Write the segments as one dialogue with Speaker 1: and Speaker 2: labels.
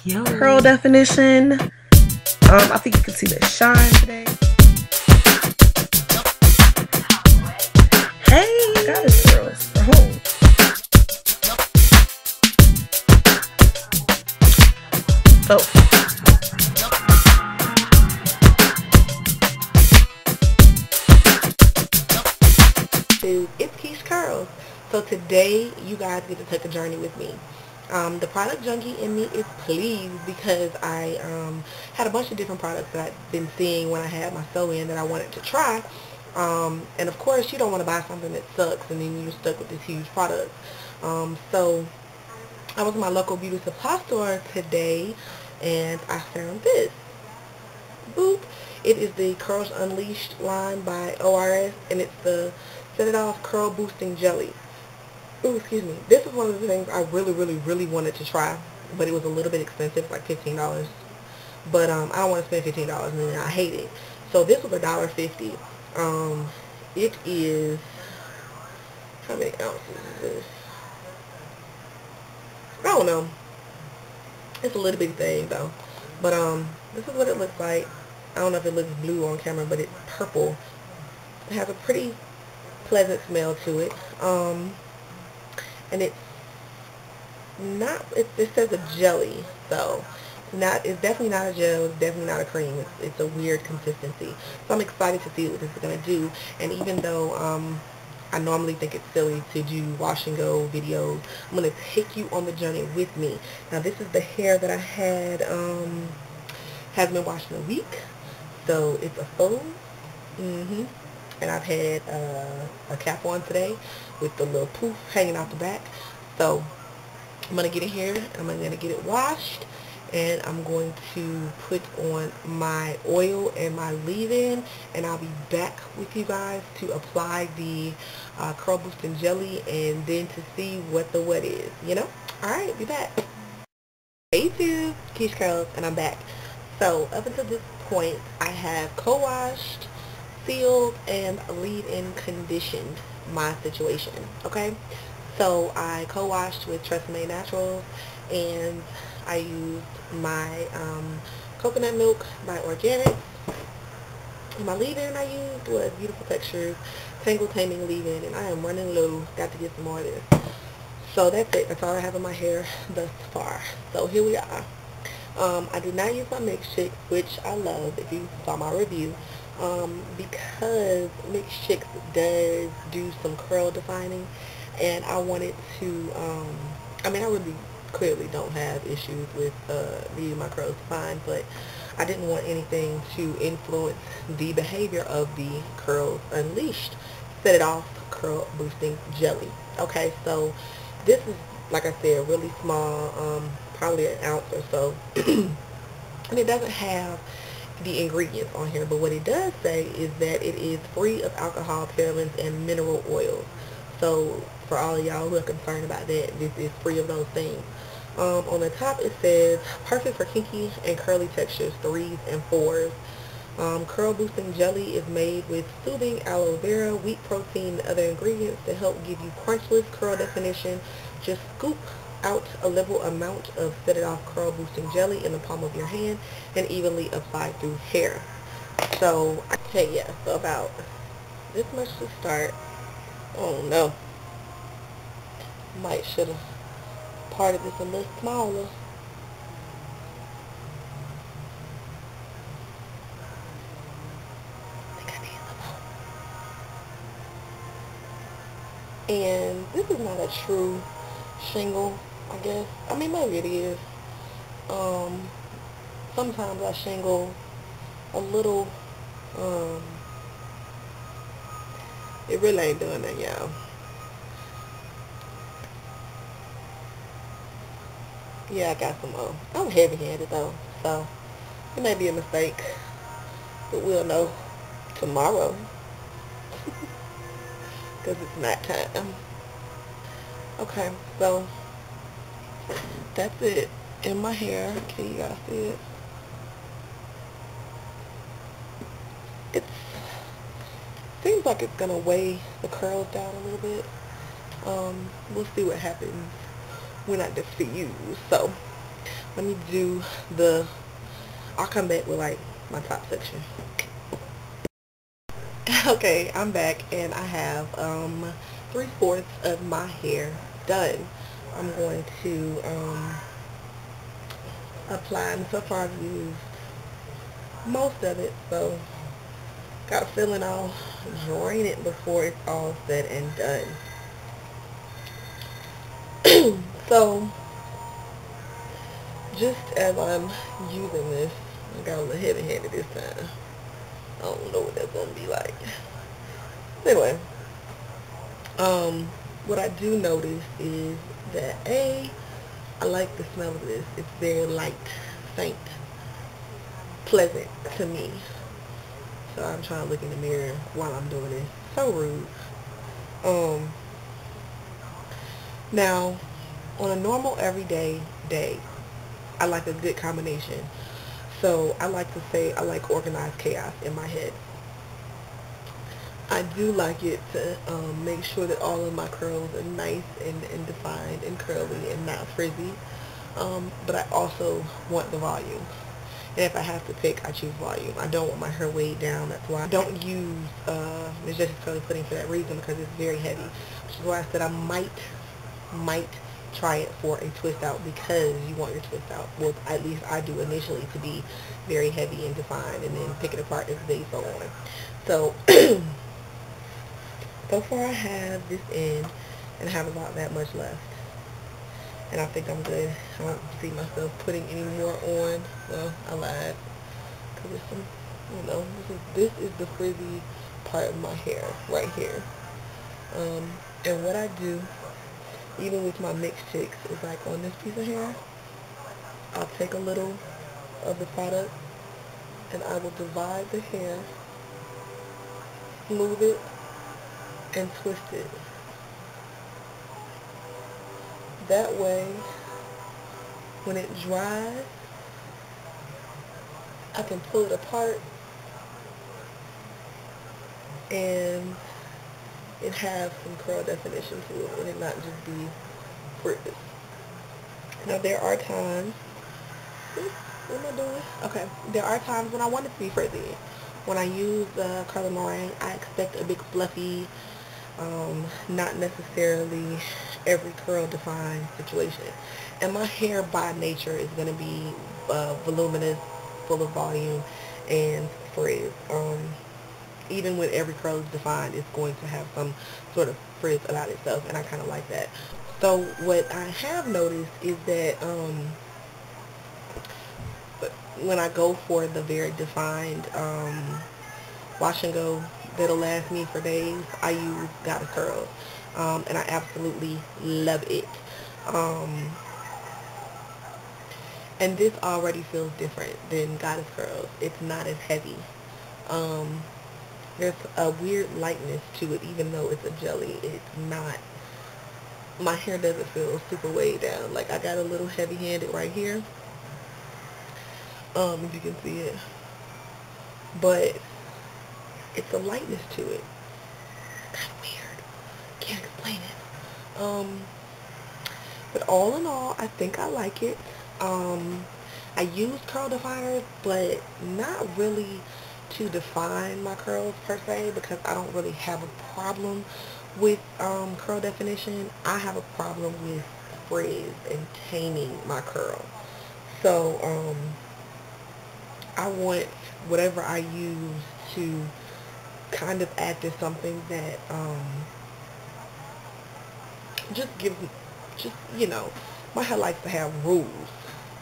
Speaker 1: Yo. Curl definition. I think you can see the shine today. Hey, guys, girls, we're home. So, dude, it's Keish Curls. So today, you guys get to take a journey with me. The product junkie in me is pleased because I had a bunch of different products that I've been seeing when I had my sew-in that I wanted to try. And of course, you don't want to buy something that sucks and then you're stuck with this huge product. So I was in my local beauty supply store today and I found this. Boop. It is the Curls Unleashed line by ORS, and it's the Set It Off Curl Boosting Jelly. Ooh, excuse me. This is one of the things I really wanted to try, but it was a little bit expensive, like $15. But I don't want to spend $15 and then I hate it. So this was $1.50. It is, how many ounces is this? I don't know. It's a little bitty thing though. But this is what it looks like. I don't know if it looks blue on camera, but it's purple. It has a pretty pleasant smell to it. And it's not, it says a jelly, so it's definitely not a gel, it's definitely not a cream, it's a weird consistency. So I'm excited to see what this is going to do. And even though I normally think it's silly to do wash and go videos, I'm going to take you on the journey with me. Now this is the hair that I had, has been washed in a week, so it's a faux. And I've had a cap on today with the little poof hanging out the back. So I'm going to get it here and I'm going to get it washed, and I'm going to put on my oil and my leave-in, and I'll be back with you guys to apply the curl boosting jelly and then to see what the what is, you know? Alright, be back. Hey YouTube, Keish Curls, and I'm back. So up until this point I have co-washed, sealed, and leave-in conditioned my situation. Okay, so I co-washed with Tresemme Naturals, and I used my coconut milk by Organic. And my leave-in I used was Beautiful Textures Tangle Taming leave-in, and I am running low. Got to get some more of this. So that's it. That's all I have in my hair thus far. So here we are. I did not use my Mix Chick, which I love if you saw my review. Because Mix Chicks does do some curl defining, and I wanted to, I mean, I really clearly don't have issues with needing my curls defined, but I didn't want anything to influence the behavior of the Curls Unleashed Set It Off Curl Boosting Jelly. Okay, so this is, like I said, really small, probably an ounce or so, and it doesn't have the ingredients on here, but what it does say is that it is free of alcohol, parabens, and mineral oils. So for all of y'all who are concerned about that, this is free of those things. On the top it says perfect for kinky and curly textures, 3s and 4s. Curl boosting jelly is made with soothing aloe vera, wheat protein, and other ingredients to help give you crunchless curl definition. Just scoop out a liberal amount of Set It Off Curl Boosting Jelly in the palm of your hand and evenly apply through hair. So, okay, yeah, so about this much to start. Oh no. Might should have parted this a little smaller. I think I need some more. And this is not a true shingle, I guess. I mean, maybe it is. Sometimes I shingle a little. It really ain't doing that, y'all. Yeah, I got some more. I'm heavy-handed though, so it may be a mistake, but we'll know tomorrow because it's night time. Okay, so that's it in my hair. Can you guys see it? It seems like it's gonna weigh the curls down a little bit. We'll see what happens we're not diffused. So let me do I'll come back with like my top section. Okay, I'm back and I have 3/4 of my hair done. I'm going to apply, and so far I've used most of it, so got a feeling I'll drain it before it's all said and done. So just as I'm using this, I got a little heavy handed this time. I don't know what that's gonna be like. Anyway, what I do notice is that I like the smell of this. It's very light, faint, pleasant to me. So I'm trying to look in the mirror while I'm doing this. So rude. Now, on a normal everyday day, I like a good combination. So I like to say I like organized chaos in my head. I do like it to make sure that all of my curls are nice and defined and curly and not frizzy. But I also want the volume. And if I have to pick, I choose volume. I don't want my hair weighed down. That's why I don't use Majestic Curly Pudding for that reason, because it's very heavy. Which is why I said I might try it for a twist out, because you want your twist out, well, at least I do initially, to be very heavy and defined, and then pick it apart as they go on. So so far I have this in, and I have about that much left, and I think I'm good. I don't see myself putting any more on. Well, I lied, because it's some, you know, this is the frizzy part of my hair right here. And what I do, even with my mixed chicks, is like on this piece of hair, I'll take a little of the product and I will divide the hair, smooth it, and twist it. That way, when it dries, I can pull it apart and it has some curl definition to it, and it not just be frizz. Now there are times, what am I doing? Okay, there are times when I want it to be frizzy. When I use curly meringue, I expect a big fluffy, not necessarily every curl defined situation. And my hair by nature is going to be voluminous, full of volume, and frizz. Even when every curl is defined, it's going to have some sort of frizz about itself, and I kind of like that. So what I have noticed is that when I go for the very defined wash and go that'll last me for days, I use Goddess Curls, and I absolutely love it. And this already feels different than Goddess Curls. It's not as heavy. There's a weird lightness to it, even though it's a jelly. It's not, my hair doesn't feel super weighed down. Like, I got a little heavy-handed right here, if you can see it, but it's a lightness to it. It's kind of weird. Can't explain it. But all in all, I think I like it. I use curl definers, but not really to define my curls per se, because I don't really have a problem with curl definition. I have a problem with frizz and taming my curl. So I want whatever I use to kind of act as something that just, you know, my hair likes to have rules.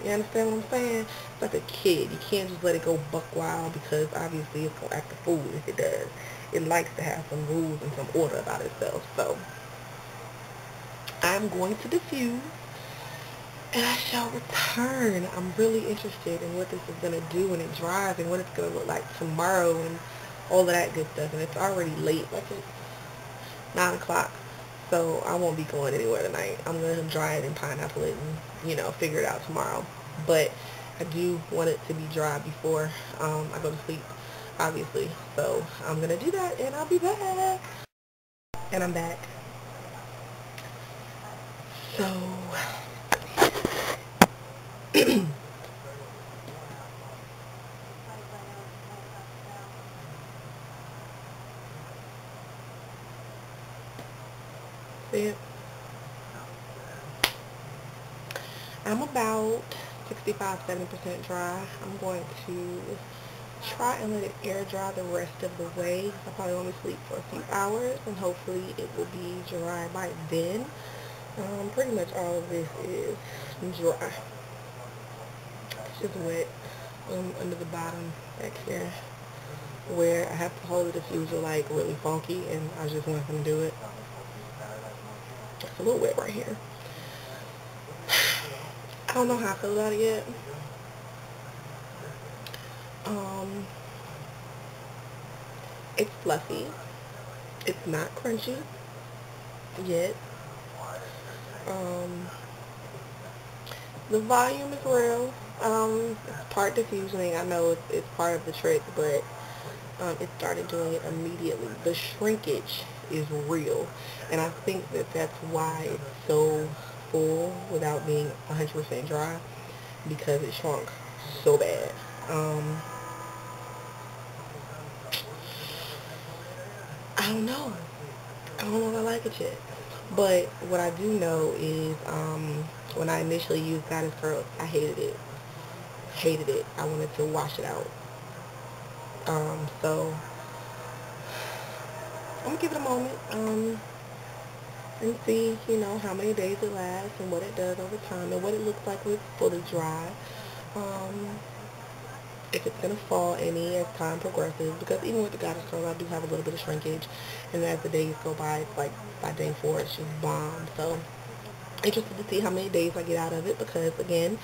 Speaker 1: You understand what I'm saying? It's like a kid. You can't just let it go buck wild, because obviously it's going to act a fool if it does. It likes to have some rules and some order about itself. So I'm going to diffuse, and I shall return. I'm really interested in what this is going to do when it dries, and what it's going to look like tomorrow, and all of that good stuff. And it's already late, like it's 9 o'clock. So I won't be going anywhere tonight. I'm going to dry it and pineapple it and, you know, figure it out tomorrow. But I do want it to be dry before I go to sleep, obviously. So I'm going to do that, and I'll be back. And I'm back. So I'm about 65–70% dry. I'm going to try and let it air dry the rest of the way. I'll probably only sleep for a few hours, and hopefully it will be dry by then. Pretty much all of this is dry. It's just wet under the bottom back here, where I have to hold the diffuser like really funky, and I just want them to do it. It's a little wet right here. I don't know how I feel about it yet. It's fluffy. It's not crunchy yet. The volume is real. It's part diffusioning. I know it's part of the trick, but it started doing it immediately. The shrinkage is real, and I think that that's why it's so full without being 100% dry, because it shrunk so bad. I don't know. I don't know if I like it yet. But what I do know is when I initially used Goddess Curls, I hated it. Hated it. I wanted to wash it out. So I'm gonna give it a moment and see, you know, how many days it lasts and what it does over time and what it looks like when it's fully dry. If it's gonna fall any as time progresses, because even with the Goddess Curl, I do have a little bit of shrinkage, and as the days go by, it's like by day 4, it's just bomb. So interested to see how many days I get out of it, because again,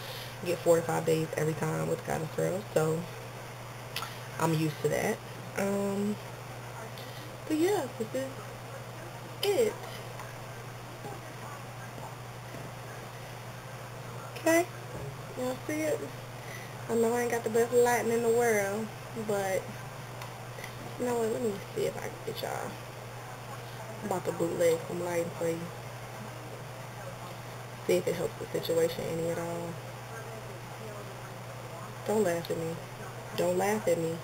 Speaker 1: I get 4 to 5 days every time with Goddess Curl, so I'm used to that. But yeah, this is it. Okay, y'all see it? I know I ain't got the best lighting in the world, but you know what? Let me see if I can get y'all. I'm about to bootleg some lighting for you. See if it helps the situation any at all. Don't laugh at me. Don't laugh at me.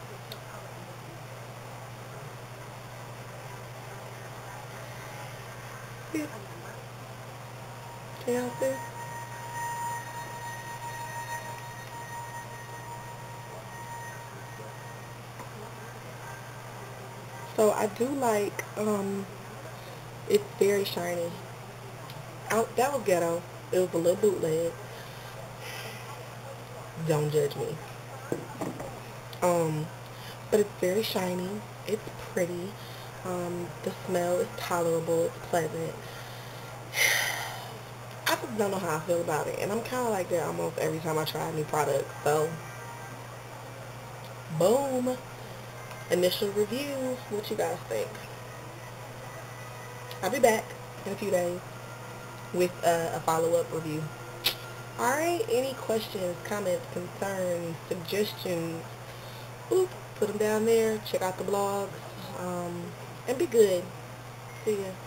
Speaker 1: Yeah. Can y'all see? So I do like, it's very shiny. That was ghetto. It was a little bootleg. Don't judge me. But it's very shiny. It's pretty. The smell is tolerable. It's pleasant. I just don't know how I feel about it. And I'm kind of like that almost every time I try a new product. So, boom. Initial review. What you guys think? I'll be back in a few days with a follow-up review. Alright, any questions, comments, concerns, suggestions, oop, put them down there. Check out the blogs. And be good. See ya.